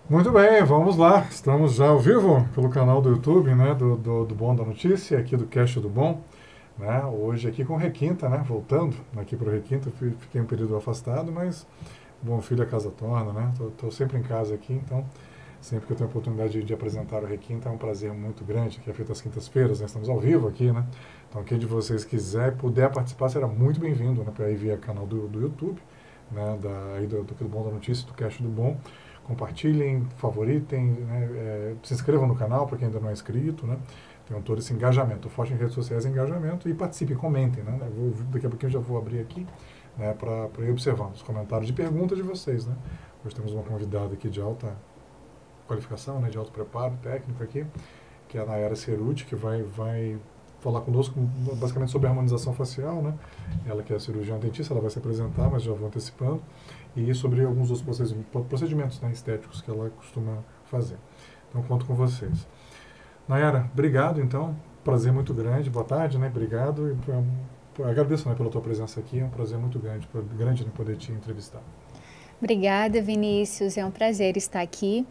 Muito bem, vamos lá. Estamos já ao vivo pelo canal do YouTube, né, do Bom da Notícia, aqui do Cast do Bom, né, hoje aqui com o Requinta, né, voltando aqui para o Requinta, fiquei um período afastado, mas bom filho a casa torna, né, tô sempre em casa aqui, então sempre que eu tenho a oportunidade de apresentar o Requinta é um prazer muito grande, que é feito às quintas-feiras, né, estamos ao vivo aqui, né, então quem de vocês quiser e puder participar será muito bem-vindo, né, para ir via canal do YouTube, né, do Bom da Notícia, do Cast do Bom. Compartilhem, favoritem, né, se inscrevam no canal para quem ainda não é inscrito, né? Tenham todo esse engajamento. O forte em redes sociais é engajamento e participem, comentem, né? Daqui a pouquinho eu já vou abrir aqui, né, para ir observando os comentários de perguntas de vocês, né? Hoje temos uma convidada aqui de alta qualificação, né, de alto preparo técnico aqui, que é a Nayara Ceruti, que vai falar conosco basicamente sobre a harmonização facial, né? Ela que é cirurgiã dentista, ela vai se apresentar, mas já vou antecipando, e sobre alguns outros procedimentos, né, estéticos que ela costuma fazer. Então, conto com vocês. Nayara, obrigado, então. Prazer muito grande. Boa tarde, né? Obrigado. Agradeço, né, pela tua presença aqui. É um prazer muito grande né, poder te entrevistar. Obrigada, Vinícius. É um prazer estar aqui.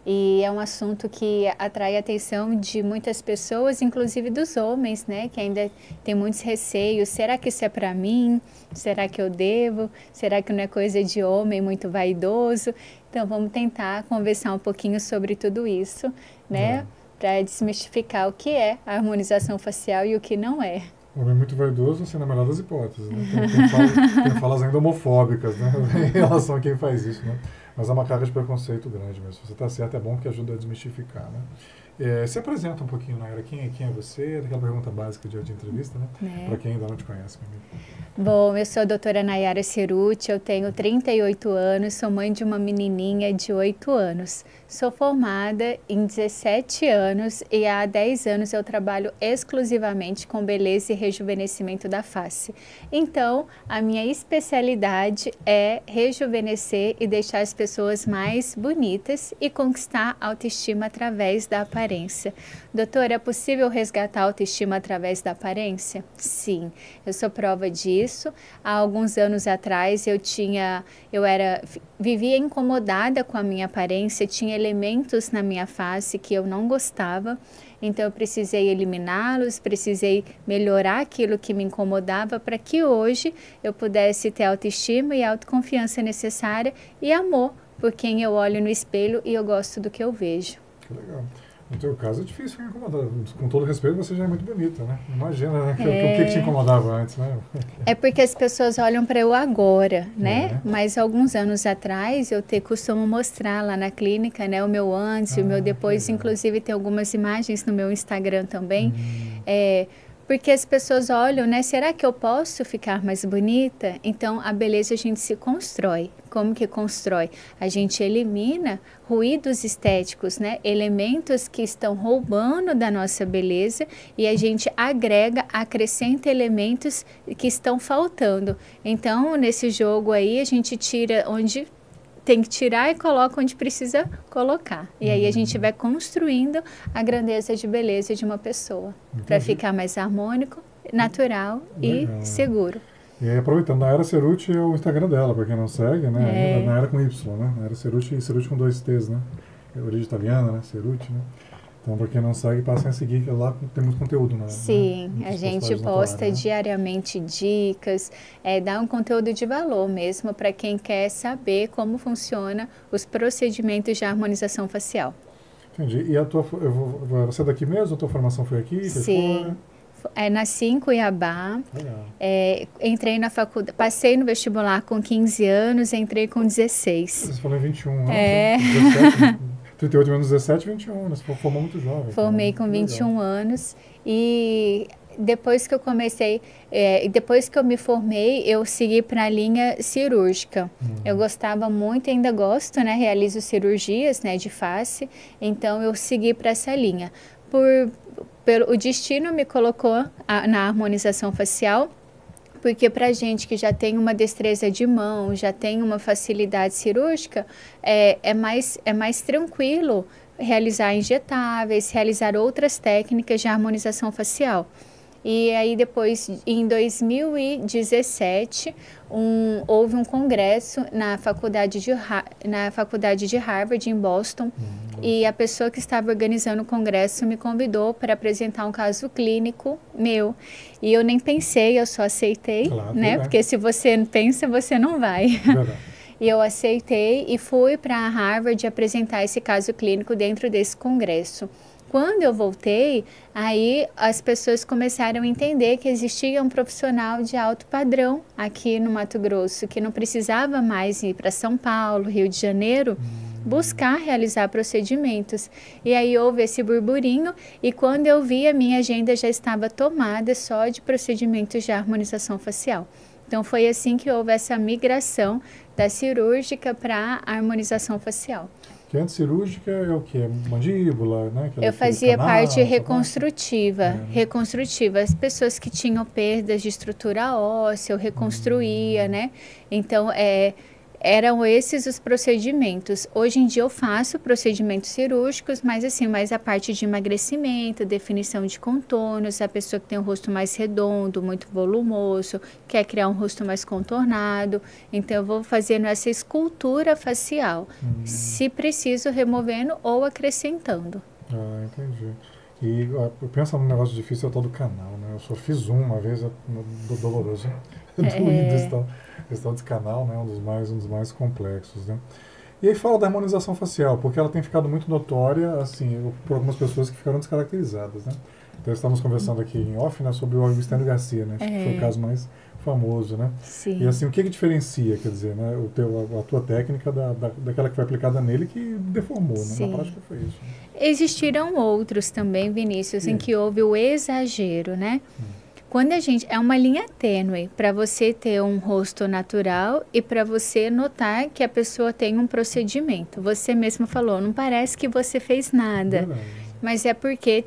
E é um assunto que atrai a atenção de muitas pessoas, inclusive dos homens, né? Que ainda tem muitos receios. Será que isso é para mim? Será que eu devo? Será que não é coisa de homem muito vaidoso? Então, vamos tentar conversar um pouquinho sobre tudo isso, né? Para desmistificar o que é a harmonização facial e o que não é. Homem muito vaidoso, assim, na melhor das hipóteses, né? Tem falas ainda homofóbicas, né? Em relação a quem faz isso, né? Mas é uma carga de preconceito grande mesmo. Se você está certo, é bom que ajuda a desmistificar, né? Se apresenta um pouquinho, Naira, quem é você? Aquela pergunta básica de entrevista, né? Para quem ainda não te conhece, meu amigo. Bom, eu sou a doutora Nayara Ceruti, eu tenho 38 anos, sou mãe de uma menininha de 8 anos. Sou formada em 17 anos e há 10 anos eu trabalho exclusivamente com beleza e rejuvenescimento da face. Então, a minha especialidade é rejuvenescer e deixar as pessoas mais bonitas e conquistar a autoestima através da aparência. Doutora, é possível resgatar a autoestima através da aparência? Sim, eu sou prova disso. Há alguns anos atrás vivia incomodada com a minha aparência, tinha elementos na minha face que eu não gostava, então eu precisei eliminá-los, precisei melhorar aquilo que me incomodava para que hoje eu pudesse ter a autoestima e a autoconfiança necessária e amor por quem eu olho no espelho e eu gosto do que eu vejo. Que legal. No teu caso é difícil ficar incomodada. Com todo respeito, você já é muito bonita, né? Imagina, né? O que te incomodava antes, né? É porque as pessoas olham para eu agora, né? Mas alguns anos atrás eu costumo mostrar lá na clínica, né? O meu antes e o meu depois. Inclusive tem algumas imagens no meu Instagram também. Porque as pessoas olham, né? Será que eu posso ficar mais bonita? Então, a beleza a gente se constrói. Como que constrói? A gente elimina ruídos estéticos, né? Elementos que estão roubando da nossa beleza e a gente agrega, acrescenta elementos que estão faltando. Então, nesse jogo aí, a gente tira onde tem que tirar e coloca onde precisa colocar. E aí a gente vai construindo a grandeza de beleza de uma pessoa para ficar mais harmônico, natural e seguro. E aí, aproveitando, Nayara Ceruti é o Instagram dela, para quem não segue, né? Nayara com Y, né? Nayara Ceruti e Ceruti com 2 T's, né? É origem italiana, né? Ceruti, né? Então, para quem não segue, passem a seguir, que lá tem muito conteúdo, né? Sim, a gente posta diariamente dicas, dá um conteúdo de valor mesmo para quem quer saber como funciona os procedimentos de harmonização facial. Entendi. E você é daqui mesmo? A tua formação foi aqui? Sim. Nasci em Cuiabá, entrei na faculdade, passei no vestibular com 15 anos, entrei com 16. Você falou em 21 anos, 17, 38 menos 17, 21, você formou muito jovem. Formei com 21 anos e depois que eu comecei, depois que eu me formei, eu segui para a linha cirúrgica. Eu gostava muito, ainda gosto, né? Realizo cirurgias, né, de face, então eu segui para essa linha. O destino me colocou na harmonização facial, porque para gente que já tem uma destreza de mão, já tem uma facilidade cirúrgica, é mais tranquilo realizar injetáveis, realizar outras técnicas de harmonização facial. E aí depois, em 2017, houve um congresso na faculdade de Harvard, em Boston, e a pessoa que estava organizando o congresso me convidou para apresentar um caso clínico meu. E eu nem pensei, eu só aceitei, Claro, né? Porque se você pensa, você não vai. Verdade. E eu aceitei e fui para Harvard apresentar esse caso clínico dentro desse congresso. Quando eu voltei, aí as pessoas começaram a entender que existia um profissional de alto padrão aqui no Mato Grosso, que não precisava mais ir para São Paulo, Rio de Janeiro, buscar realizar procedimentos. E aí houve esse burburinho, e quando eu vi, a minha agenda já estava tomada só de procedimentos de harmonização facial. Então foi assim que houve essa migração da cirúrgica para a harmonização facial. Que antes cirúrgica é o quê? Mandíbula, né? Eu fazia parte reconstrutiva, reconstrutiva. As pessoas que tinham perdas de estrutura óssea, eu reconstruía, né? Então, eram esses os procedimentos. Hoje em dia eu faço procedimentos cirúrgicos, mas assim, mais a parte de emagrecimento, definição de contornos, a pessoa que tem um rosto mais redondo, muito volumoso, quer criar um rosto mais contornado. Então eu vou fazendo essa escultura facial, se preciso removendo ou acrescentando. Ah, entendi. E pensa num negócio difícil, é o tal do canal, né? Eu só fiz uma vez, doloroso, doído esse tal desse canal, né? Um dos mais complexos, né? E aí fala da harmonização facial, porque ela tem ficado muito notória, assim, por algumas pessoas que ficaram descaracterizadas, né? Então estamos conversando aqui em off, né, sobre o Augustinio Garcia, né? Que foi o caso mais famoso, né? Sim. E assim, o que diferencia, quer dizer, né, a tua técnica daquela que foi aplicada nele que deformou, né? Na prática foi isso. Né? Existiram outros também, Vinícius, em que houve o exagero, né? Quando é uma linha tênue para você ter um rosto natural e para você notar que a pessoa tem um procedimento. Você mesmo falou, não parece que você fez nada. Verdade. Mas é porque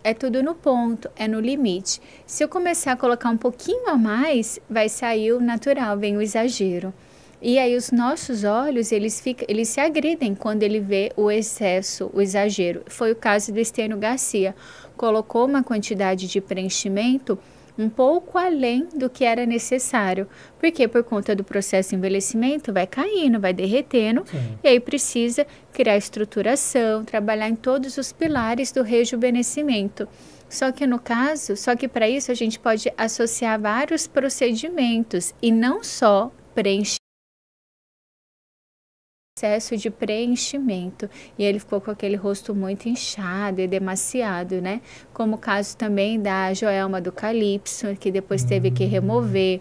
é tudo no ponto, é no limite. Se eu começar a colocar um pouquinho a mais, vai sair o natural, vem o exagero. E aí os nossos olhos, eles se agridem quando ele vê o excesso, o exagero. Foi o caso do Estênio Garcia. Colocou uma quantidade de preenchimento um pouco além do que era necessário. Porque por conta do processo de envelhecimento, vai caindo, vai derretendo, e aí precisa criar estruturação, trabalhar em todos os pilares do rejuvenescimento. Só que para isso a gente pode associar vários procedimentos e não só processo de preenchimento, e ele ficou com aquele rosto muito inchado e demasiado, né? Como o caso também da Joelma do Calypso, que depois teve que remover.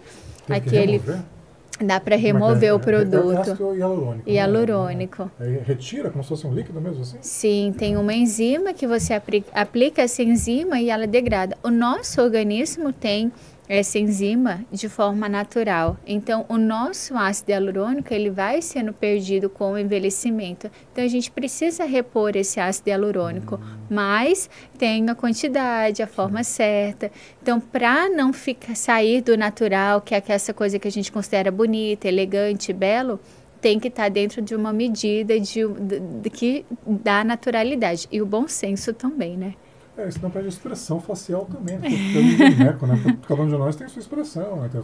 Dá para remover o produto. É ácido hialurônico. Hialurônico. Retira como se fosse um líquido mesmo assim? Sim, tem uma enzima que você aplica essa enzima e ela degrada. O nosso organismo tem essa enzima de forma natural. Então, o nosso ácido hialurônico, ele vai sendo perdido com o envelhecimento. Então, a gente precisa repor esse ácido hialurônico, mas tem a quantidade, a forma certa. Então, para não sair do natural, que é essa coisa que a gente considera bonita, elegante, belo, tem que estar dentro de uma medida que dá naturalidade. E o bom senso também, né? Isso não perde expressão facial também, né? Porque boneco, né? Cada um de nós tem sua expressão, né? Tem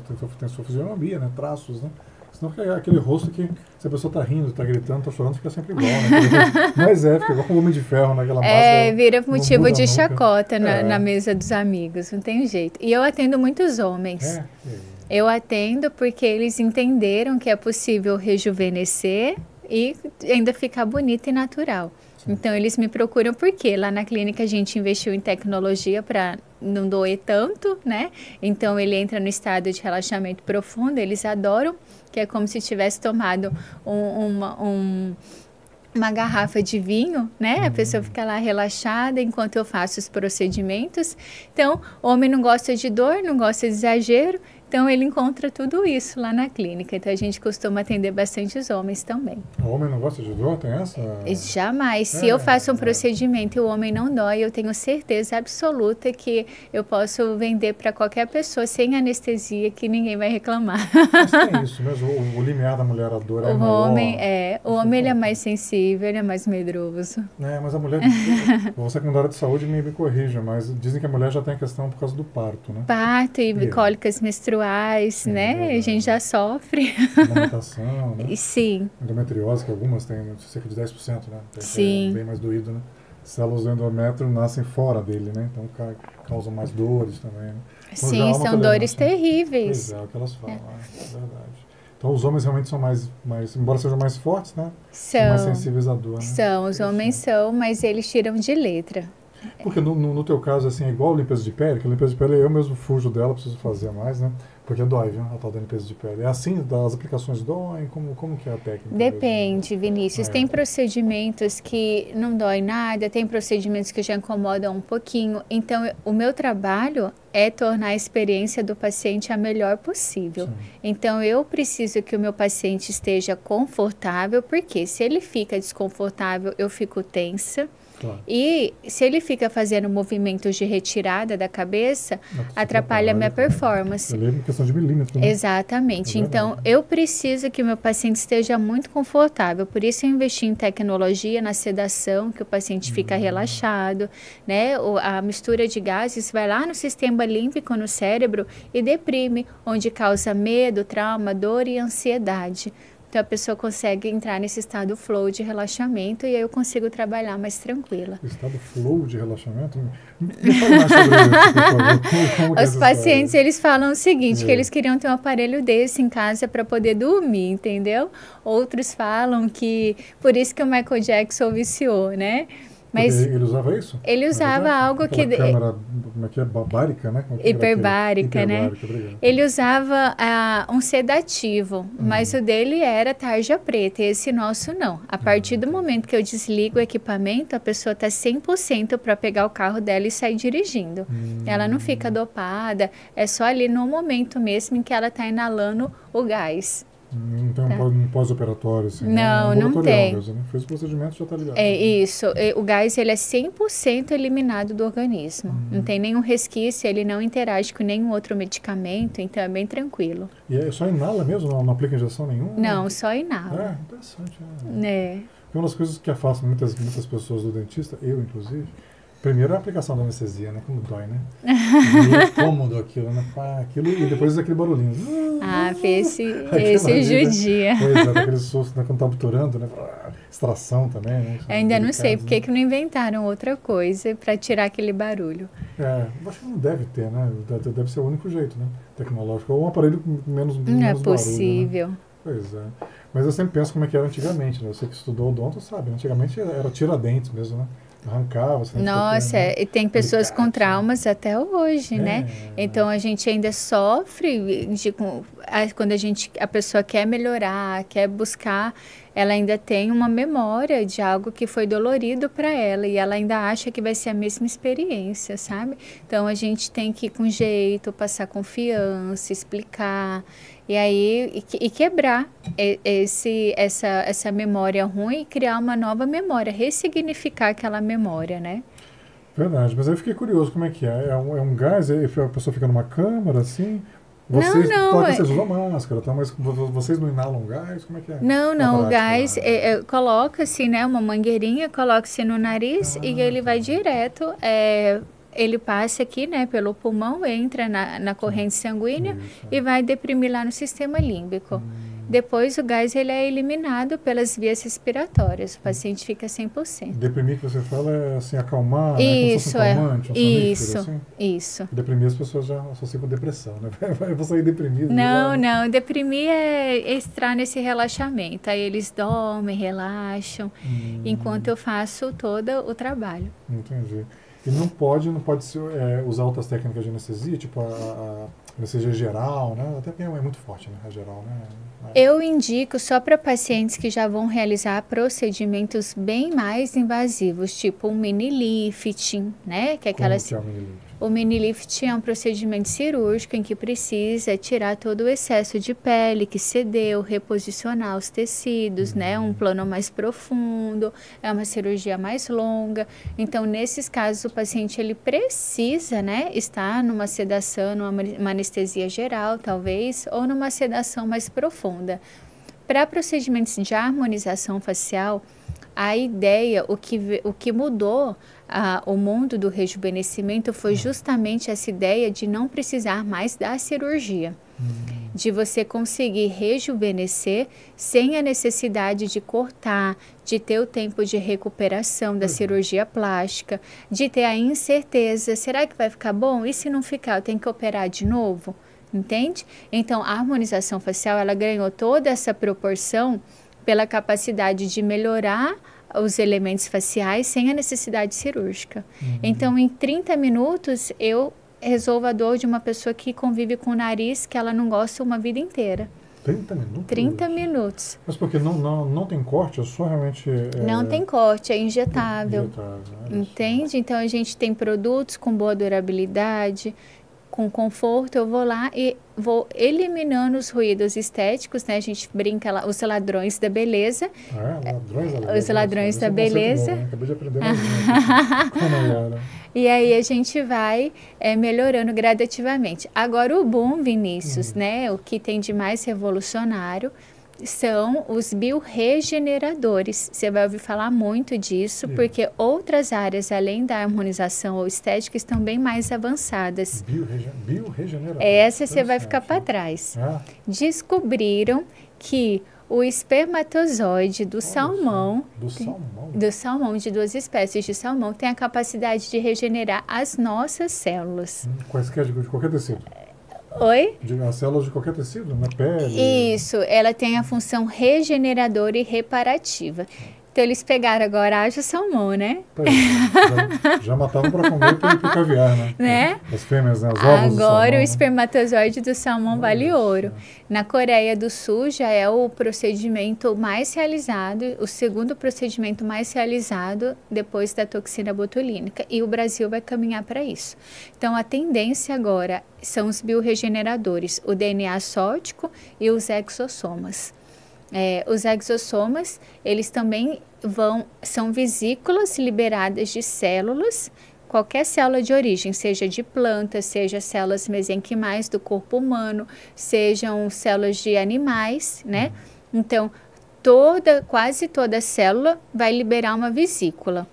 sua fisionomia, né? Traços, né? Senão fica aquele rosto que, se a pessoa tá rindo, tá gritando, tá chorando, fica sempre igual, né? Mas fica igual um Homem de Ferro naquela máscara. Vira motivo de chacota na mesa dos amigos, não tem jeito. E eu atendo muitos homens. Eu atendo porque eles entenderam que é possível rejuvenescer e ainda ficar bonito e natural. Então, eles me procuram porque lá na clínica a gente investiu em tecnologia para não doer tanto, né? Então, ele entra no estado de relaxamento profundo, eles adoram, que é como se tivesse tomado uma garrafa de vinho, né? A pessoa fica lá relaxada enquanto eu faço os procedimentos. Então, o homem não gosta de dor, não gosta de exagero, Então, ele encontra tudo isso lá na clínica. Então, a gente costuma atender bastante os homens também. O homem não gosta de dor? Tem essa? Jamais. Se eu faço um procedimento e o homem não dói, eu tenho certeza absoluta que eu posso vender para qualquer pessoa sem anestesia, que ninguém vai reclamar. Mas tem isso mesmo, o limiar da mulher à dor é maior. O homem ele é mais sensível, ele é mais medroso. Mas a mulher, você que é da área de saúde me corrija, mas dizem que a mulher já tem a questão por causa do parto, né? Parto e cólicas menstruais, né? A gente já sofre. Amamentação, né? Sim. Endometriose, que algumas têm cerca de 10%, né? Sim. É bem mais doído, né? Células do endométrio nascem fora dele, né? Então causam mais dores também, né? Então, sim, são dores terríveis. Pois é o que elas falam, é verdade. Então os homens realmente são mais, embora sejam mais fortes, né? São mais sensíveis à dor, né? São, os homens são, mas eles tiram de letra. Porque no teu caso, assim, é igual a limpeza de pele, que a limpeza de pele eu mesmo fujo dela, preciso fazer mais, né? Porque dói, viu? A tal da limpeza de pele. É assim, as aplicações doem? Como que é a técnica? Depende, Vinícius. Tem procedimentos que não dói nada, tem procedimentos que já incomodam um pouquinho. Então, o meu trabalho é tornar a experiência do paciente a melhor possível. Sim. Então, eu preciso que o meu paciente esteja confortável, porque se ele fica desconfortável, eu fico tensa. Claro. E se ele fica fazendo movimentos de retirada da cabeça, atrapalha a minha performance. É questão de milímetros, né? Exatamente. Então, eu preciso que o meu paciente esteja muito confortável. Por isso, eu investi em tecnologia, na sedação, que o paciente fica relaxado, né? A mistura de gases vai lá no sistema límbico, no cérebro, e deprime, onde causa medo, trauma, dor e ansiedade. Então, a pessoa consegue entrar nesse estado flow de relaxamento e aí eu consigo trabalhar mais tranquila. Estado flow de relaxamento? Me fala mais sobre isso, por favor. Os pacientes, eles falam o seguinte, que eles queriam ter um aparelho desse em casa para poder dormir, entendeu? Outros falam que, por isso que o Michael Jackson viciou, né? Mas ele usava isso? Ele usava algo que... câmera, como é que é? Bárica, né? Hiperbárica, né? Obrigado. Ele usava um sedativo, mas o dele era tarja preta, e esse nosso não. A partir do momento que eu desligo o equipamento, a pessoa está 100% para pegar o carro dela e sair dirigindo. Ela não fica dopada, é só ali no momento mesmo em que ela está inalando o gás. Não tem um pós-operatório, assim? Não tem. Mesmo, né? Fez o procedimento e já está ligado. É isso. O gás, ele é 100% eliminado do organismo. Não tem nenhum resquício, ele não interage com nenhum outro medicamento, então é bem tranquilo. E é só inala mesmo? Não aplica injeção nenhuma? Não, só inala. Interessante. É. Uma das coisas que afastam muitas pessoas do dentista, eu inclusive, primeiro é a aplicação da anestesia, né? Como dói, né? É cômodo aquilo, né? Aquilo, e depois aquele barulhinho. Esse judia. Né? Pois é, aquele susto, né? Quando tá obturando, né? Extração também, né? Ainda não sei por que não inventaram outra coisa para tirar aquele barulho. Acho que não deve ter, né? Deve ser o único jeito, né? Tecnológico. Ou um aparelho com menos barulho. Não é possível. Né? Pois é. Mas eu sempre penso como é que era antigamente, né? Você que estudou odonto sabe, antigamente era tiradentes mesmo, né? Arrancava. Nossa, e tem pessoas com traumas até hoje, né? Então a gente ainda sofre quando a pessoa quer melhorar, quer buscar, ela ainda tem uma memória de algo que foi dolorido para ela e ela ainda acha que vai ser a mesma experiência, sabe? Então a gente tem que ir com jeito, passar confiança, explicar e aí quebrar essa memória ruim e criar uma nova memória, ressignificar aquela memória, né? Verdade, mas aí eu fiquei curioso como é que é. É um gás, a pessoa fica numa câmara assim? Vocês usam máscara, tá? Mas vocês não inalam gás? Como é que é? Não, o gás coloca-se, né, uma mangueirinha, coloca-se no nariz e ele vai direto. Ele passa aqui, né, pelo pulmão, entra na corrente sanguínea e vai deprimir lá no sistema límbico. Depois o gás ele é eliminado pelas vias respiratórias, o paciente fica 100%. Deprimir que você fala é assim, acalmar, isso, né? Como se fosse um calmante, isso, assim? Isso. Deprimir as pessoas já associam com depressão, né? Eu vou sair deprimido. Não, deprimir é estar nesse relaxamento, aí eles dormem, relaxam, enquanto eu faço todo o trabalho. Entendi. E não pode usar outras técnicas de anestesia, tipo a anestesia geral, né? Até porque é muito forte, né? A geral, né? Eu indico só para pacientes que já vão realizar procedimentos bem mais invasivos, tipo um mini lifting, né? Como que é o mini lifting? O mini lift é um procedimento cirúrgico em que precisa tirar todo o excesso de pele que cedeu, reposicionar os tecidos, né? Um plano mais profundo, é uma cirurgia mais longa. Então, nesses casos, o paciente ele precisa, né, estar numa sedação, numa anestesia geral, talvez, ou numa sedação mais profunda. Para procedimentos de harmonização facial, a ideia, o que mudou o mundo do rejuvenescimento foi justamente essa ideia de não precisar mais da cirurgia. De você conseguir rejuvenescer sem a necessidade de cortar, de ter o tempo de recuperação da cirurgia plástica, de ter a incerteza, será que vai ficar bom? E se não ficar, eu tenho que operar de novo? Entende? Então, a harmonização facial, ela ganhou toda essa proporção pela capacidade de melhorar os elementos faciais sem a necessidade cirúrgica. Então, em 30 minutos, eu resolvo a dor de uma pessoa que convive com o nariz que ela não gosta uma vida inteira. 30 minutos? 30 minutos. Mas porque não tem corte, é só realmente... Não tem corte, é injetável. Entende? Então, a gente tem produtos com boa durabilidade, com conforto. Eu vou lá e vou eliminando os ruídos estéticos, né? A gente brinca lá, os ladrões da beleza. Ladrões da beleza. Os ladrões da beleza. Novo, acabei de aprender mais um. E aí a gente vai melhorando gradativamente. Agora o boom, Vinícius, né? O que tem de mais revolucionário são os bioregeneradores. Você vai ouvir falar muito disso, porque outras áreas, além da harmonização ou estética, estão bem mais avançadas. Bioregenerador. Essa você vai ficar para trás. Descobriram que o espermatozoide do salmão, de duas espécies de salmão, tem a capacidade de regenerar as nossas células. Quaisquer de qualquer tecido. Oi? As células de qualquer tecido, na pele? Isso, ela tem a função regeneradora e reparativa. Então, eles pegaram agora haja salmão, né? Já matavam para comer para caviar, né? As fêmeas, né? Os ovos do salmão, o espermatozoide do salmão vale ouro. Na Coreia do Sul já é o procedimento mais realizado, o segundo procedimento mais realizado depois da toxina botulínica. E o Brasil vai caminhar para isso. Então, a tendência agora são os bioregeneradores, o DNA sótico e os exossomas. Os exossomas, eles também são vesículas liberadas de células, qualquer célula de origem, seja de planta, seja células mesenquimais do corpo humano, sejam células de animais, né? Então, quase toda célula vai liberar uma vesícula.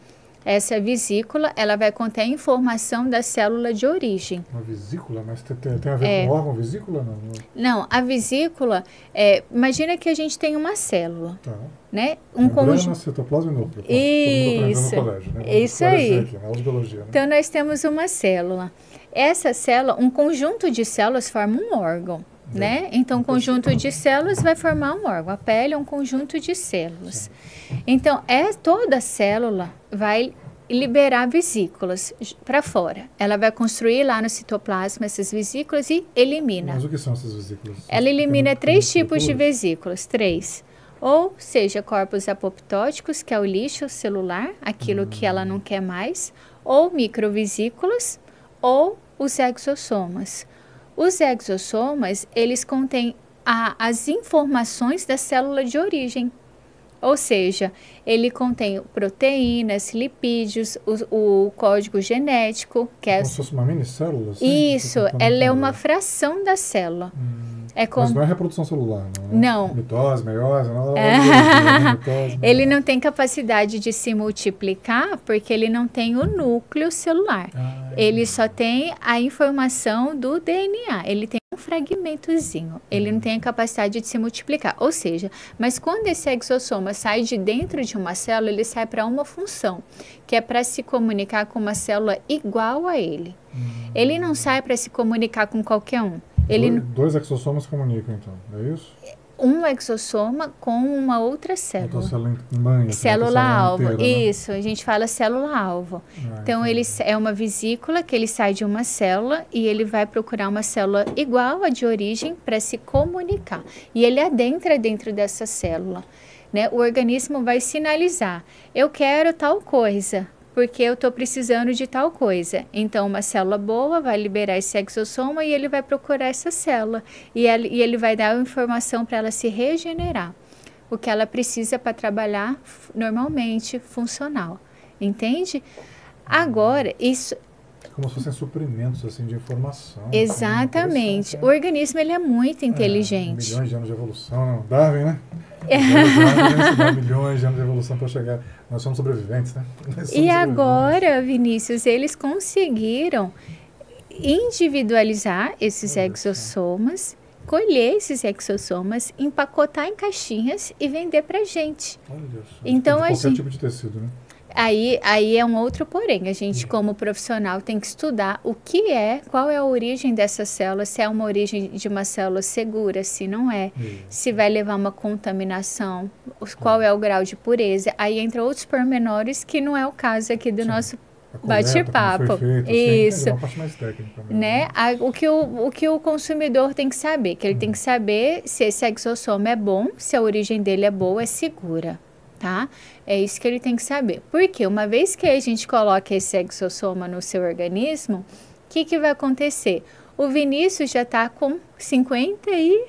Essa vesícula, ela vai conter a informação da célula de origem. Uma vesícula? Mas tem a ver com órgão vesícula? Não, a vesícula, imagina que a gente tem uma célula, né? Membrana, citoplasma e núcleo. Isso, no colégio, né? Isso aí. Aqui, aula de biologia, né? Então, nós temos uma célula. Essa célula, um conjunto de células forma um órgão, né? Então, um conjunto de células vai formar um órgão. A pele é um conjunto de células. Então, toda célula vai liberar vesículas para fora. Ela vai construir lá no citoplasma essas vesículas e elimina. Mas o que são essas vesículas? Ela elimina 3 tipos de vesículas, 3. Ou seja, corpos apoptóticos, que é o lixo celular, aquilo que ela não quer mais, ou microvesículas, ou os exossomas. Os exossomas, eles contêm as informações da célula de origem. Ou seja, ele contém proteínas, lipídios, o código genético. Como se fosse uma minicélula? Assim, isso, ela é uma fração da célula. Mas não é reprodução celular, não? Não. Mitose, meiose, não. Ele não tem capacidade de se multiplicar porque ele não tem o núcleo celular. Ele só tem a informação do DNA. Ele tem um fragmentozinho. Ele não tem a capacidade de se multiplicar. Ou seja, mas quando esse exossoma sai de dentro de uma célula, ele sai para uma função, que é para se comunicar com uma célula igual a ele. Ele não sai para se comunicar com qualquer um. Dois exossomas comunicam, então, é isso? Um exossoma com uma outra célula. Mãe, Célula-alvo, inteira, né? isso, a gente fala célula-alvo. Então, ele é uma vesícula que ele sai de uma célula e ele vai procurar uma célula igual à de origem para se comunicar. E ele adentra dentro dessa célula, né? O organismo vai sinalizar, eu quero tal coisa, porque eu estou precisando de tal coisa. Então, uma célula boa vai liberar esse exossoma e ele vai procurar essa célula. E ele vai dar a informação para ela se regenerar. O que ela precisa para trabalhar normalmente, funcional. Entende? Agora, isso... Como se fossem suprimentos assim, de informação. Exatamente. O organismo ele é muito inteligente. Milhões de anos de evolução, não? Darwin, né? Milhões de anos de evolução para chegar. Nós somos sobreviventes, né? E agora, Vinícius, eles conseguiram individualizar esses exossomas, colher esses exossomas, empacotar em caixinhas e vender para gente. Olha só, então, de qualquer tipo de tecido, né? Aí é um outro porém. A gente, como profissional, tem que estudar o que qual é a origem dessa célula, se é uma origem de uma célula segura, se não é, se vai levar uma contaminação, qual é o grau de pureza. Aí entra outros pormenores que não é o caso aqui do nosso bate-papo. Isso. É uma parte mais técnica também, né? O que o consumidor tem que saber, que ele tem que saber se esse exossoma é bom, se a origem dele é boa, é segura. Tá? É isso que ele tem que saber. Porque uma vez que a gente coloca esse exossoma no seu organismo, o que vai acontecer? O Vinícius já está com 50 e...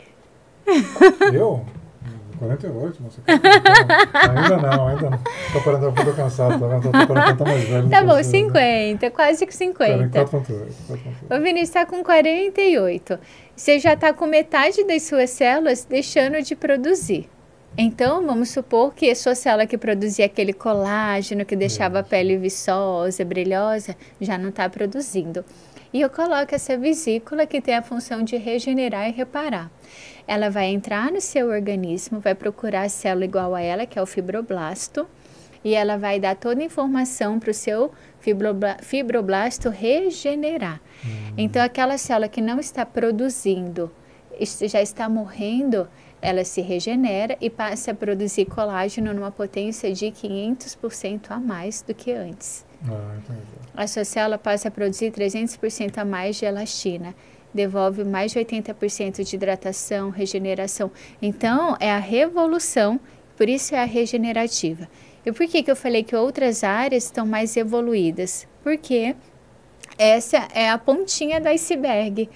Eu? 48, não sei. Ainda não. Tô parando, eu tô cansado, tá vendo? Tô parando, tá mais velho. Tá bom, 50, quase que 50. 4.8. O Vinícius está com 48. Você já está com metade das suas células deixando de produzir. Então, vamos supor que a sua célula que produzia aquele colágeno, que deixava a pele viçosa, brilhosa, já não está produzindo. E eu coloco essa vesícula que tem a função de regenerar e reparar. Ela vai entrar no seu organismo, vai procurar a célula igual a ela, que é o fibroblasto, e ela vai dar toda a informação para o seu fibroblasto regenerar. Então, aquela célula que não está produzindo, já está morrendo, ela se regenera e passa a produzir colágeno numa potência de 500% a mais do que antes. A sua célula passa a produzir 300% a mais de elastina, devolve mais de 80% de hidratação, regeneração. Então, é a revolução, por isso é a regenerativa. E por que eu falei que outras áreas estão mais evoluídas? Porque essa é a pontinha do iceberg.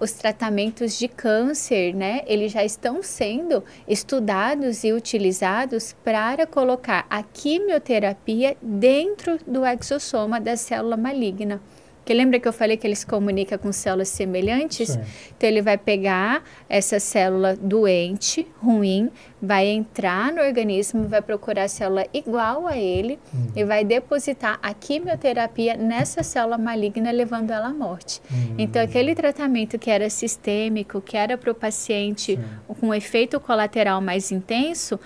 Os tratamentos de câncer, né, eles já estão sendo estudados e utilizados para colocar a quimioterapia dentro do exossoma da célula maligna. Porque lembra que eu falei que ele se comunica com células semelhantes? Sim. Então, ele vai pegar essa célula doente, ruim, vai entrar no organismo, vai procurar a célula igual a ele e vai depositar a quimioterapia nessa célula maligna, levando ela à morte. Então, aquele tratamento que era sistêmico, que era para o paciente com efeito colateral mais intenso...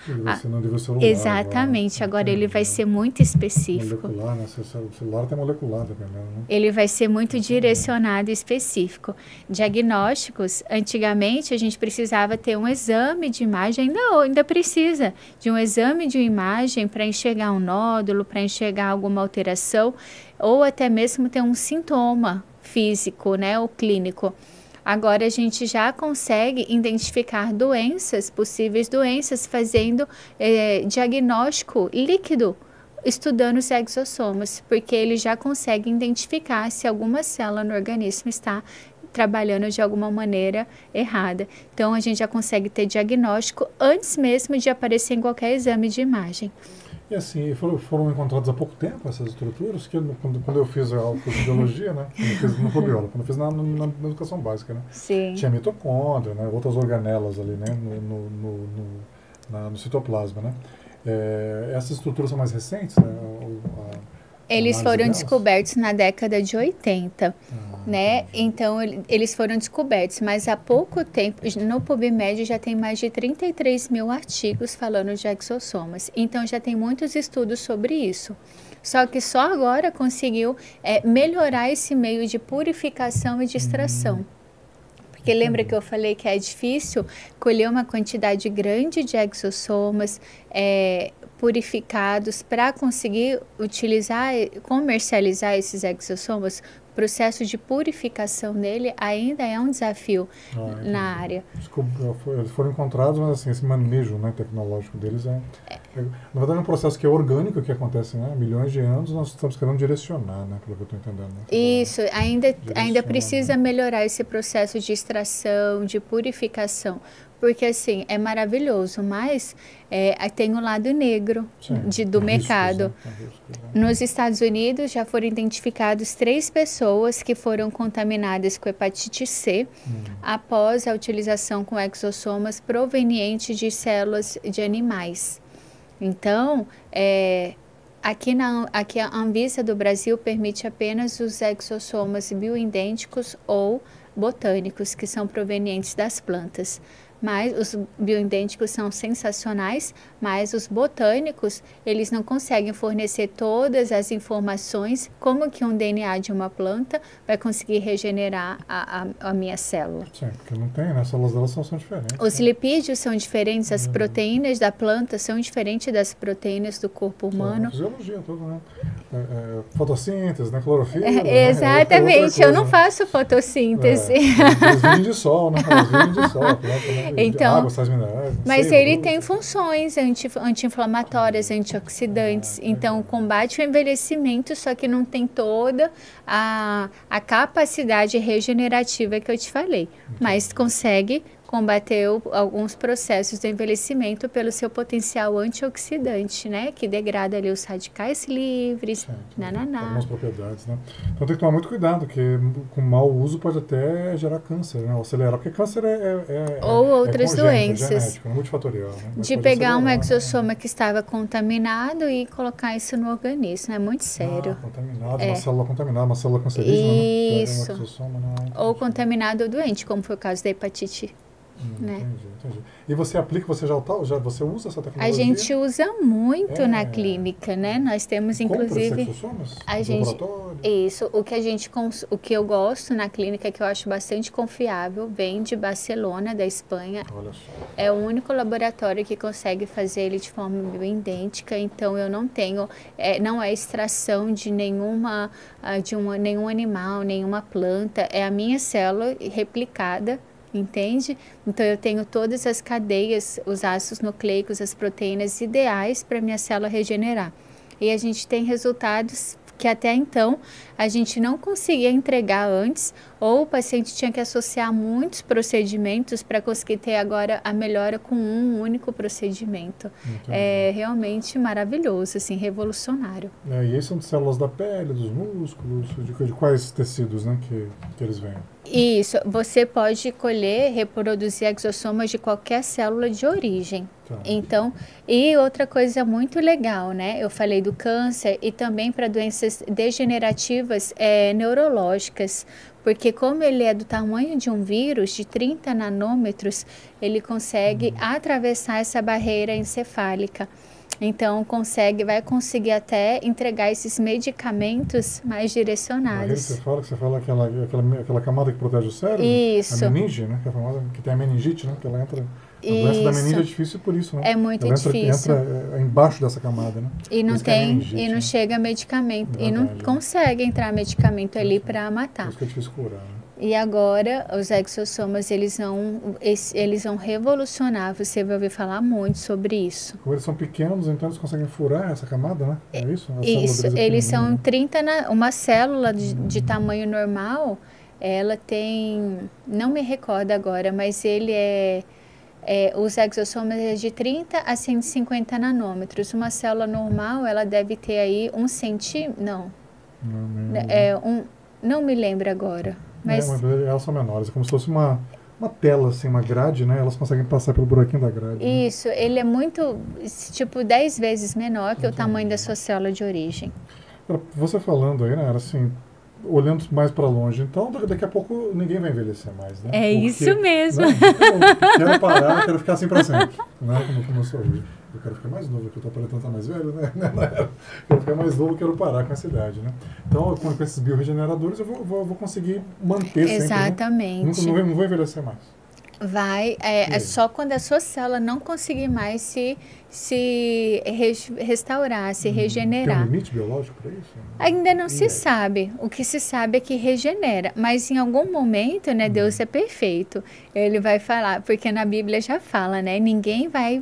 Exatamente. Agora ele vai ser muito específico. Molecular, né? O celular até molecular também, né? Ele vai ser muito direcionado e específico. Diagnósticos, antigamente a gente precisava ter um exame de imagem, ainda precisa de um exame de imagem para enxergar um nódulo, para enxergar alguma alteração, ou até mesmo ter um sintoma físico, né, ou clínico. Agora a gente já consegue identificar doenças, possíveis doenças, fazendo diagnóstico líquido, estudando os exossomas, porque ele já consegue identificar se alguma célula no organismo está trabalhando de alguma maneira errada. Então, a gente já consegue ter diagnóstico antes mesmo de aparecer em qualquer exame de imagem. E assim, foram encontradas há pouco tempo essas estruturas, que quando eu fiz a curso de biologia, né, quando eu fiz microbiologia, quando eu fiz na educação básica, né, Sim. Tinha mitocôndria, né, outras organelas ali, né, no citoplasma, né. Essas estruturas são mais recentes, né? Eles foram descobertos na década de 80, né? Então, eles foram descobertos, mas há pouco tempo, no PubMed já tem mais de 33 mil artigos falando de exossomas. Então, já tem muitos estudos sobre isso. Só que só agora conseguiu melhorar esse meio de purificação e de extração. Porque lembra que eu falei que é difícil colher uma quantidade grande de exossomas purificados para conseguir utilizar, comercializar esses exossomas processo de purificação dele ainda é um desafio na área. Eles foram encontrados, mas assim, esse manejo, né, tecnológico deles na verdade é um processo que é orgânico, que acontece, né, há milhões de anos, nós estamos querendo direcionar, né, pelo que eu estou entendendo. Né? Isso, ainda precisa melhorar esse processo de extração, de purificação, porque assim, é maravilhoso, mas tem o lado negro do mercado. Nos Estados Unidos já foram identificados 3 pessoas que foram contaminadas com hepatite C após a utilização com exossomas provenientes de células de animais. Então, aqui a Anvisa do Brasil permite apenas os exossomas bioidênticos ou botânicos, que são provenientes das plantas. Mas os bioidênticos são sensacionais, mas os botânicos, eles não conseguem fornecer todas as informações como que um DNA de uma planta vai conseguir regenerar a minha célula. Sim, porque não tem, né? As células delas são diferentes. Os lipídios são diferentes, as proteínas da planta são diferentes das proteínas do corpo humano. Fisiologia toda, né? Fotossíntese, né? Clorofila. Exatamente, eu não faço fotossíntese. Eles vivem de sol, né? Eles vivem de sol, planta, né? Então, água, sais minerais. Mas ele tem funções anti-inflamatórias, antioxidantes. Então, combate o envelhecimento, só que não tem toda a capacidade regenerativa que eu te falei. Mas consegue combater alguns processos do envelhecimento pelo seu potencial antioxidante, né? Que degrada ali os radicais livres, algumas propriedades, né? Então tem que tomar muito cuidado, porque com mau uso pode até gerar câncer, né? Ou acelerar, porque câncer ou outras doenças. Genético, multifatorial, né? De pegar um exossoma que estava contaminado e colocar isso no organismo, é muito sério. Contaminado, uma célula contaminada, uma célula cancerígena, isso. Um exossoma, não. Ou contaminado ou doente, como foi o caso da hepatite. Né? Entendi. E você aplica, você você usa essa tecnologia? A gente usa muito na clínica, né? Nós temos inclusive o que eu gosto na clínica, que eu acho bastante confiável, vem de Barcelona, da Espanha. Olha só. É o único laboratório que consegue fazer ele de forma bioidêntica, então eu não tenho, não é extração de nenhum animal, nenhuma planta, é a minha célula replicada. Entende? Então, eu tenho todas as cadeias, os ácidos nucleicos, as proteínas ideais para minha célula regenerar. E a gente tem resultados que até então a gente não conseguia entregar antes, ou o paciente tinha que associar muitos procedimentos para conseguir ter agora a melhora com um único procedimento. Entendi. É realmente maravilhoso, assim, revolucionário. E aí são de células da pele, dos músculos, de quais tecidos, né, que eles vêm? Isso, você pode colher, reproduzir exossomas de qualquer célula de origem. Tá. Então, e outra coisa muito legal, né? Eu falei do câncer e também para doenças degenerativas neurológicas, porque como ele é do tamanho de um vírus, de 30 nanômetros, ele consegue atravessar essa barreira encefálica. Então, vai conseguir até entregar esses medicamentos mais direcionados. Você fala aquela camada que protege o cérebro? Isso. A meninge, né? Que é a famosa, que tem a meningite, né? Que ela entra... A doença da meningite é difícil por isso, né? É muito difícil. Entra embaixo dessa camada, né? E não chega medicamento. E não consegue entrar medicamento ali para matar. Por isso que é difícil curar, né? E agora, os exossomas, eles vão revolucionar. Você vai ouvir falar muito sobre isso. Como eles são pequenos, então eles conseguem furar essa camada, né? É isso? Isso, eles são 30... Uma célula de tamanho normal, ela tem... Não me recordo agora, mas ele os exossomas é de 30 a 150 nanômetros. Uma célula normal, ela deve ter aí 1 centímetro... Não. Não me lembro agora. Mas elas são menores, é como se fosse uma tela, assim, uma grade, né? Elas conseguem passar pelo buraquinho da grade. Isso, né? Ele é muito, 10 vezes menor que o tamanho da sua célula de origem. Você falando aí, né, assim, olhando mais para longe, então daqui a pouco ninguém vai envelhecer mais, né? Isso mesmo. Não, eu quero parar, eu quero ficar assim para sempre, né? Como eu sou hoje. Eu quero ficar mais novo, porque eu estou aparentando estar mais velho, né? Eu quero ficar mais novo, quero parar com essa idade, né? Então, com esses bioregeneradores, eu vou conseguir manter sempre. Exatamente. Né? Não vou envelhecer mais. Vai, é só quando a sua célula não conseguir mais restaurar, se regenerar. Tem um limite biológico para isso? Ainda não se sabe. O que se sabe é que regenera. Mas em algum momento, né, Deus é perfeito. Ele vai falar, porque na Bíblia já fala, né? Ninguém vai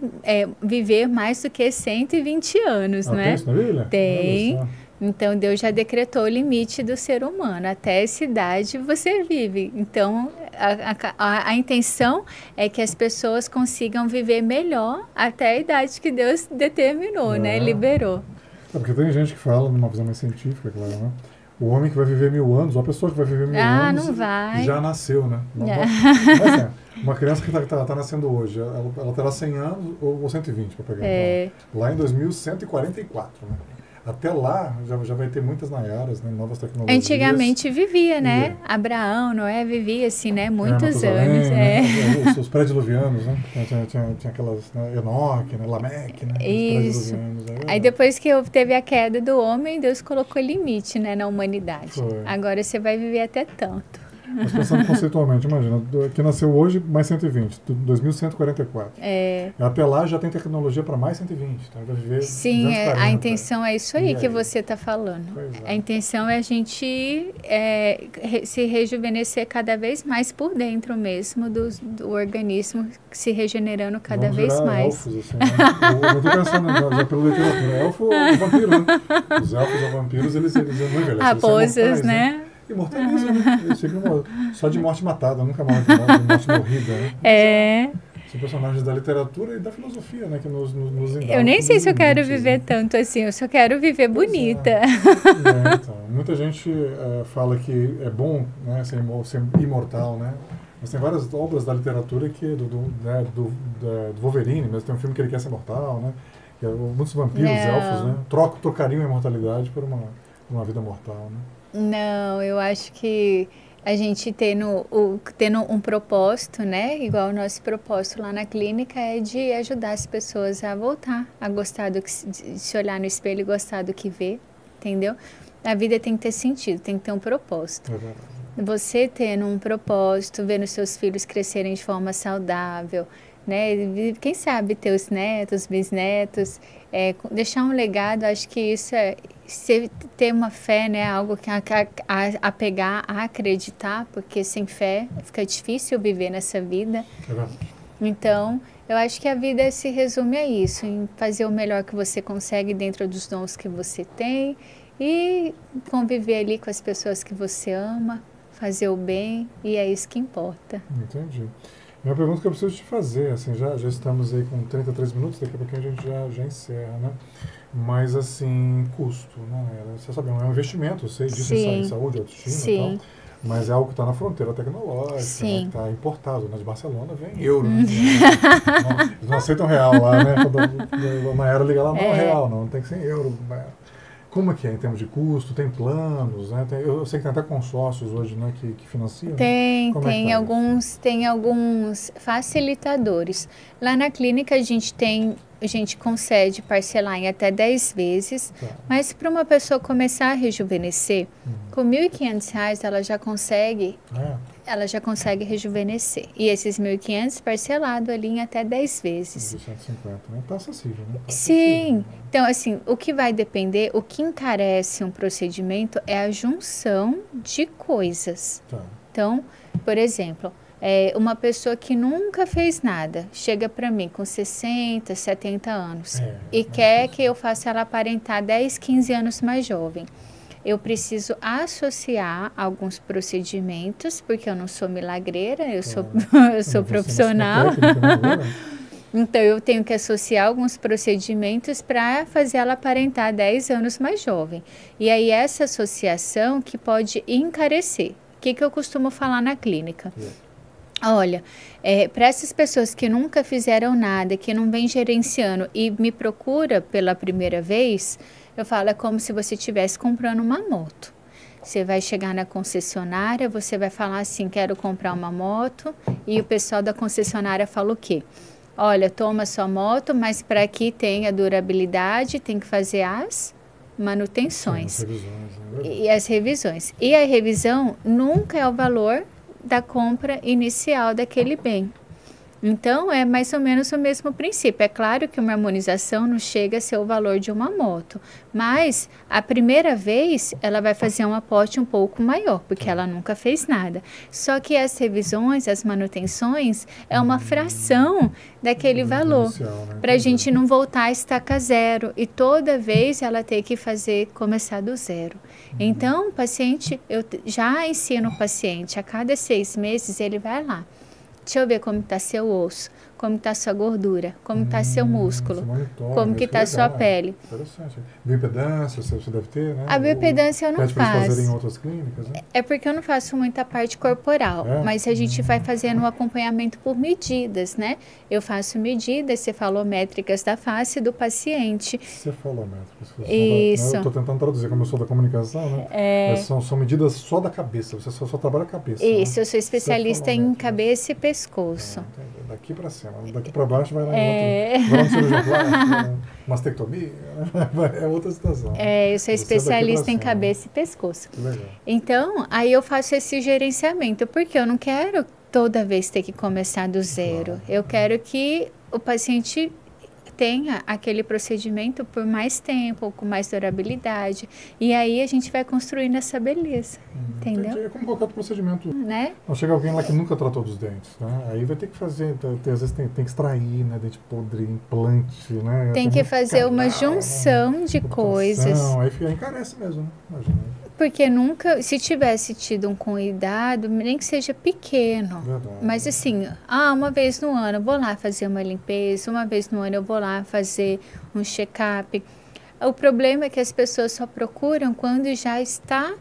viver mais do que 120 anos, né? Tem isso na Bíblia? Tem. Então, Deus já decretou o limite do ser humano. Até essa idade você vive. Então, a intenção é que as pessoas consigam viver melhor até a idade que Deus determinou, né? Liberou. Porque tem gente que fala, numa visão mais científica, claro, né? O homem que vai viver 1000 anos, ou a pessoa que vai viver 1000 anos, não vai. já nasceu, né? Mas uma criança que tá nascendo hoje, ela terá 100 anos ou 120, para pegar. Então, lá em 2144, né? Até lá, já vai ter muitas Nayaras, né? Novas tecnologias. Antigamente vivia, né? Abraão, Noé, vivia assim, né? Muitos anos. Os pré-diluvianos, né? Tinha aquelas, né? Enoque, né? Lameque, né? Isso. Aí depois que teve a queda do homem, Deus colocou limite, né? Na humanidade. Foi. Agora você vai viver até tanto. Mas pensando conceitualmente, imagina, que nasceu hoje mais 120, 2144. Até lá já tem tecnologia para mais 120, então vai viver 240. A intenção é isso aí que você está falando. A intenção é a gente se rejuvenescer cada vez mais por dentro mesmo do organismo, se regenerando cada vez mais. Elfos, assim, né? Eu estou pensando já pela literatura, elfo ou vampiro, né? Os elfos ou vampiros, eles não envelhecem. Raposas, né? Imortaliza, né? Só de morte matada, nunca mais de morte morrida, né? São personagens da literatura e da filosofia, né? Que nos eu nem sei se eu quero viver tanto assim, eu só quero viver bonita. Então, muita gente fala que é bom, né, ser imortal, né? Mas tem várias obras da literatura que do Wolverine, mas tem um filme que ele quer ser imortal, né? Que muitos vampiros, elfos, né? Trocariam a imortalidade por uma vida mortal, né? Não, eu acho que a gente tendo um propósito, né? Igual o nosso propósito lá na clínica é de ajudar as pessoas a voltar a gostar de se olhar no espelho e gostar do que vê, entendeu? A vida tem que ter sentido, tem que ter um propósito. Você tendo um propósito, vendo seus filhos crescerem de forma saudável, né? Quem sabe ter os netos, bisnetos, deixar um legado, acho que isso ter uma fé, né? Algo que a pegar, a acreditar, porque sem fé fica difícil viver nessa vida. Então, eu acho que a vida se resume a isso, em fazer o melhor que você consegue dentro dos dons que você tem e conviver ali com as pessoas que você ama, fazer o bem, e é isso que importa. Entendi. Minha pergunta que eu preciso te fazer, assim, já estamos aí com 33 minutos, daqui a pouquinho a gente já encerra, né? Mas, assim, custo, né? Você sabe, é um investimento, eu sei disso, em saúde, autoestima e tal, mas é algo que está na fronteira tecnológica, né? Que está importado, né? De Barcelona vem euro, né? Eles não aceitam real lá, né? Quando a Mayara liga lá, não é real, não tem que ser em euro. Como é que é em termos de custo? Tem planos, né? Eu sei que tem até consórcios hoje, né, que financiam. Tem alguns facilitadores. Lá na clínica a gente concede parcelar em até 10 vezes, mas para uma pessoa começar a rejuvenescer, com R$ 1.500 ela já consegue rejuvenescer. E esses 1.500 parcelado ali em até 10 vezes. 150, né? Tá acessível, né? Sim. Então, assim, o que vai depender, o que encarece um procedimento é a junção de coisas. Então, por exemplo, uma pessoa que nunca fez nada, chega para mim com 60, 70 anos e quer que eu faça ela aparentar 10, 15 anos mais jovem. Eu preciso associar alguns procedimentos, porque eu não sou milagreira, eu sou profissional. Então, eu tenho que associar alguns procedimentos para fazer ela aparentar 10 anos mais jovem. E aí, essa associação que pode encarecer. O que eu costumo falar na clínica? Olha, para essas pessoas que nunca fizeram nada, que não vem gerenciando e me procura pela primeira vez, eu falo, é como se você estivesse comprando uma moto. Você vai chegar na concessionária, você vai falar assim, quero comprar uma moto, e o pessoal da concessionária fala o quê? Olha, toma sua moto, mas para que tenha durabilidade, tem que fazer as manutenções. As revisões, e as revisões. E a revisão nunca é o valor da compra inicial daquele bem. Então, é mais ou menos o mesmo princípio. É claro que uma harmonização não chega a ser o valor de uma moto, mas a primeira vez ela vai fazer um aporte um pouco maior, porque ela nunca fez nada. Só que as revisões, as manutenções, é uma fração daquele valor, Né? para a gente não voltar a estaca zero e toda vez ela ter que começar do zero. Então, o paciente, eu já ensino o paciente, a cada 6 meses ele vai lá. Deixa eu ver como está seu osso, como está sua gordura, como está seu músculo, como que está sua pele. Interessante. Bioimpedância você deve ter, né? A bioimpedância eu não faço. Pede para fazerem em outras clínicas, né? É porque eu não faço muita parte corporal, mas a gente vai fazendo um acompanhamento por medidas, né? Eu faço medidas cefalométricas da face do paciente. Cefalométricas. Isso. Eu estou tentando traduzir, como eu sou da comunicação, né? São medidas só da cabeça, você só trabalha a cabeça. Isso, né? Eu sou especialista em cabeça e pescoço. Daqui para cima, daqui para baixo vai lá em outro. Vai lá no cirurgião plástico, mastectomia, é outra situação. Eu sou especialista em cabeça e pescoço. Legal. Então, aí eu faço esse gerenciamento, porque eu não quero toda vez ter que começar do zero. Eu quero que o paciente tenha aquele procedimento por mais tempo, com mais durabilidade. E aí a gente vai construindo essa beleza, entendeu? Entendi. É como qualquer outro procedimento. Né? Não chega alguém lá que nunca tratou dos dentes, né? Aí vai ter que fazer, às vezes tem que extrair, né? Dente podre, implante, né? Tem que fazer uma junção de coisas. Aí encarece mesmo, né? Imagina. Porque nunca, se tivesse tido um cuidado, nem que seja pequeno, Verdade. mas assim, uma vez no ano eu vou lá fazer uma limpeza, uma vez no ano eu vou lá fazer um check-up. O problema é que as pessoas só procuram quando já está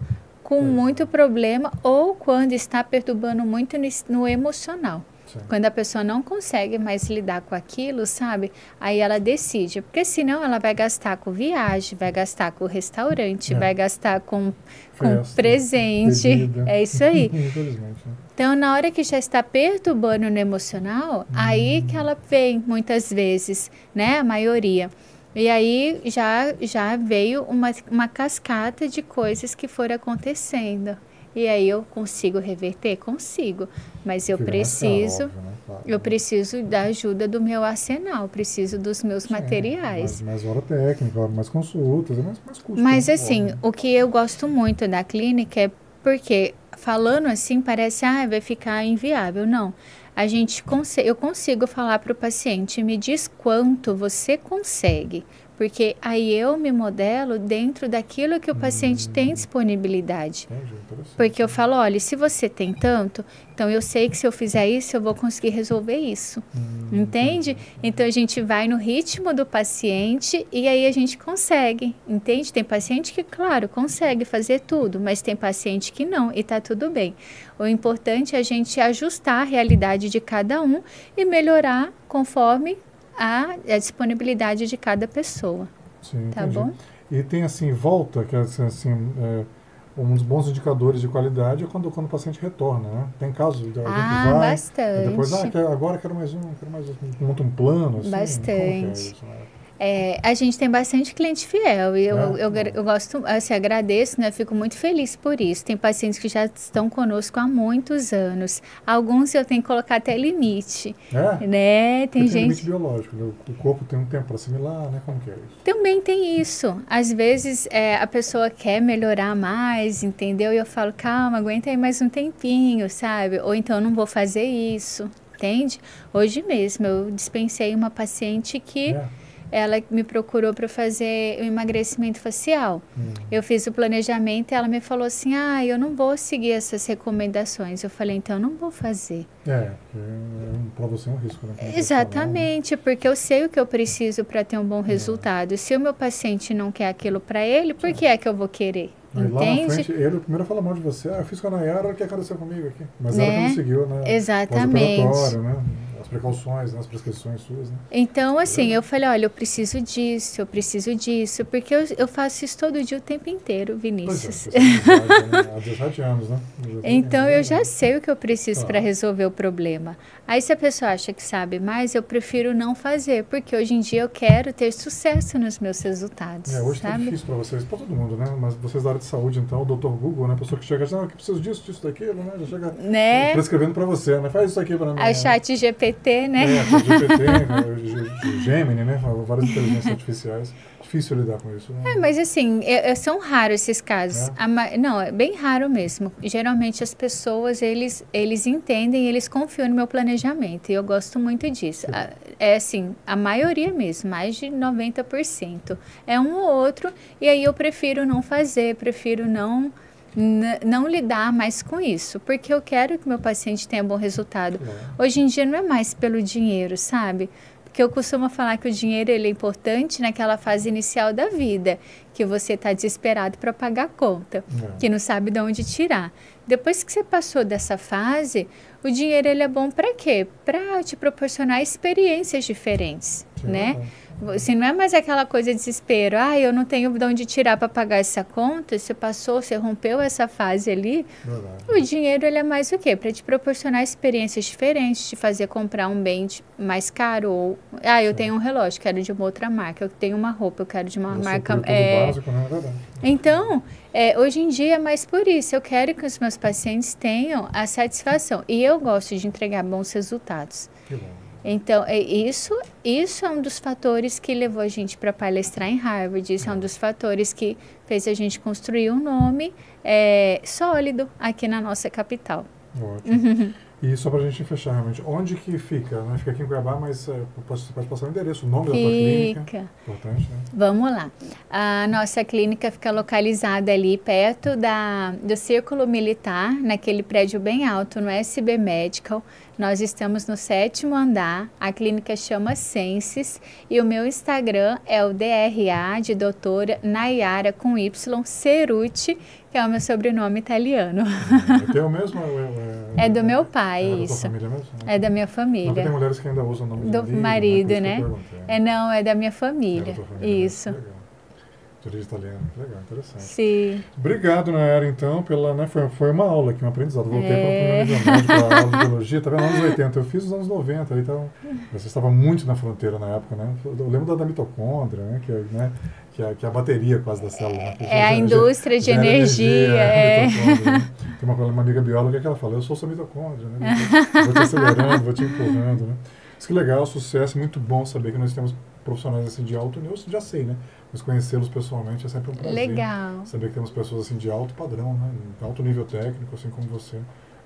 com muito problema ou quando está perturbando muito no emocional. Sim. Quando a pessoa não consegue mais lidar com aquilo, sabe? Aí ela decide, porque senão ela vai gastar com viagem, vai gastar com restaurante, vai gastar com presente. Bebida. É isso aí. Infelizmente, né? Então, na hora que já está perturbando no emocional, aí que ela vem muitas vezes, né? A maioria. E aí já veio uma cascata de coisas que foram acontecendo. E aí eu consigo reverter? Consigo, mas eu preciso, óbvio, né? Claro. Eu preciso da ajuda do meu arsenal, preciso dos meus materiais. Mais hora técnica, mais consultas, mais custo. Mas assim, o que eu gosto muito da clínica é porque falando assim parece, vai ficar inviável. Não, eu consigo falar para o paciente, me diz quanto você consegue. Porque aí eu me modelo dentro daquilo que o paciente tem disponibilidade. Entendi, porque eu falo, olha, se você tem tanto, então eu sei que se eu fizer isso, eu vou conseguir resolver isso. Entende? Então a gente vai no ritmo do paciente e aí a gente consegue. Entende? Tem paciente que, claro, consegue fazer tudo, mas tem paciente que não e está tudo bem. O importante é a gente ajustar a realidade de cada um e melhorar conforme a disponibilidade de cada pessoa. Sim, tá entendi. bom? E tem assim, volta, que é assim, um dos bons indicadores de qualidade é quando o paciente retorna, né? Tem casos de alguém que vai, bastante. E depois, agora quero mais um, monta um plano, assim. Bastante. Como que é isso, né? A gente tem bastante cliente fiel e eu gosto, assim, agradeço, né? Fico muito feliz por isso. Tem pacientes que já estão conosco há muitos anos. Alguns eu tenho que colocar até limite. Né? Tem limite biológico, né? O corpo tem um tempo para assimilar, né? Como que é isso? Também tem isso. Às vezes a pessoa quer melhorar mais, entendeu? E eu falo, calma, aguenta aí mais um tempinho, sabe? Ou então não vou fazer isso, entende? Hoje mesmo eu dispensei uma paciente que ela me procurou para fazer o emagrecimento facial. Eu fiz o planejamento e ela me falou assim, eu não vou seguir essas recomendações. Eu falei, então eu não vou fazer. Para você é um risco, né? Exatamente, porque eu sei o que eu preciso para ter um bom resultado. Se o meu paciente não quer aquilo para ele, por que é que eu vou querer? Aí, entende? Lá na frente, ele primeiro fala mal de você. Eu fiz com a Nayara, ela quer acontecer comigo aqui. Mas ela que não seguiu, né? Exatamente. Né? As precauções, né? As prescrições suas, né? Então, assim, eu falei, olha, eu preciso disso, porque eu faço isso todo dia, o tempo inteiro, Vinícius. Há 17 anos, né? Então, eu já sei o que eu preciso para resolver o problema. Aí, se a pessoa acha que sabe mais, eu prefiro não fazer, porque hoje em dia eu quero ter sucesso nos meus resultados, hoje sabe? Tá difícil para vocês, para todo mundo, né? Mas vocês da área de saúde, então, o Dr. Google, né? A pessoa que chega e diz, eu preciso disso, daquilo, né? Já chega prescrevendo para você, né? Faz isso aqui para mim. A chat GPT GPT, né? GPT, né? Gemini, né? Várias inteligências artificiais. Difícil lidar com isso, né? Mas assim, são raros esses casos. Não, é bem raro mesmo. Geralmente as pessoas, eles entendem, eles confiam no meu planejamento. E eu gosto muito disso. É assim, a maioria mesmo, mais de 90%. É um ou outro, e aí eu prefiro não fazer, prefiro não lidar mais com isso, porque eu quero que meu paciente tenha bom resultado. Hoje em dia não é mais pelo dinheiro, sabe? Porque eu costumo falar que o dinheiro ele é importante naquela fase inicial da vida, que você está desesperado para pagar a conta, que não sabe de onde tirar. Depois que você passou dessa fase, o dinheiro ele é bom para quê? Para te proporcionar experiências diferentes, né? Se não é mais aquela coisa de desespero, eu não tenho de onde tirar para pagar essa conta, você rompeu essa fase ali, o dinheiro ele é mais o quê? Para te proporcionar experiências diferentes, te fazer comprar um bem mais caro, ou, eu tenho um relógio, quero de uma outra marca, eu tenho uma roupa, eu quero de uma marca... básico, né? É verdade. Então, hoje em dia é mais por isso, eu quero que os meus pacientes tenham a satisfação, e eu gosto de entregar bons resultados. Que bom. Então, isso é um dos fatores que levou a gente para palestrar em Harvard, isso é um dos fatores que fez a gente construir um nome sólido aqui na nossa capital. Ótimo. E só para a gente fechar realmente, onde que fica? Né? Fica aqui em Cuiabá, mas você pode passar o endereço, o nome da tua clínica. Importante, né? Vamos lá. A nossa clínica fica localizada ali perto do Círculo Militar, naquele prédio bem alto, no SB Medical. Nós estamos no 7º andar, a clínica chama Senses e o meu Instagram é o DRA de doutora Nayara com Y Ceruti, que é o meu sobrenome italiano. É teu mesmo? É do meu pai, isso. É da tua família mesmo? É da minha família. Não, tem mulheres que ainda usam o nome do marido, né? Não, é da minha É família. da tua família. Isso. Legal. De origem italiana. Legal, interessante. Sim. Obrigado, Nayara, então, foi uma aula aqui, um aprendizado. Voltei para o primeiro nível médio, para a aula de biologia. Tá vendo? Anos 80, eu fiz os anos 90, então, você estava muito na fronteira na época, né? Eu lembro da mitocôndria, né? Que é a bateria quase da célula. Né? A indústria de energia. Né? Tem uma amiga bióloga que ela fala, eu sou sua mitocôndria, né? Vou te acelerando, vou te empurrando, né? Mas que legal, sucesso, muito bom saber que nós temos profissionais assim de alto nível, eu já sei, né? Mas conhecê-los pessoalmente é sempre um prazer. Legal. Saber que temos pessoas assim de alto padrão, né? De alto nível técnico, assim como você,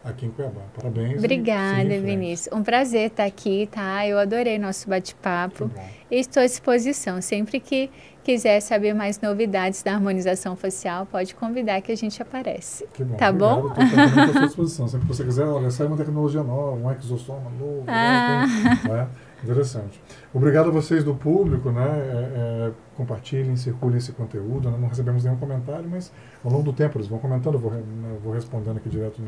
aqui em Cuiabá. Parabéns. Obrigada, Vinícius. Um prazer estar aqui, tá? Eu adorei nosso bate-papo. E estou à disposição. Sempre que quiser saber mais novidades da harmonização facial, pode convidar que a gente aparece. Que bom. Tá Obrigado. bom? Estou à sua disposição. Sempre que você quiser, olha, sai uma tecnologia nova, um exossoma novo. Né? Interessante. Obrigado a vocês do público, né? Compartilhem, circulem esse conteúdo. Né? Não recebemos nenhum comentário, mas ao longo do tempo eles vão comentando, eu vou respondendo aqui direto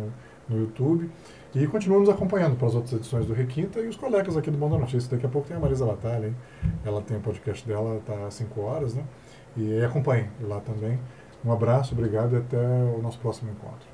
no YouTube. E continuamos acompanhando para as outras edições do Requinta e os colegas aqui do Bom da Notícia. Daqui a pouco tem a Marisa Batalha, hein? Ela tem o podcast dela, está às 5 horas, né? E acompanhem lá também. Um abraço, obrigado e até o nosso próximo encontro.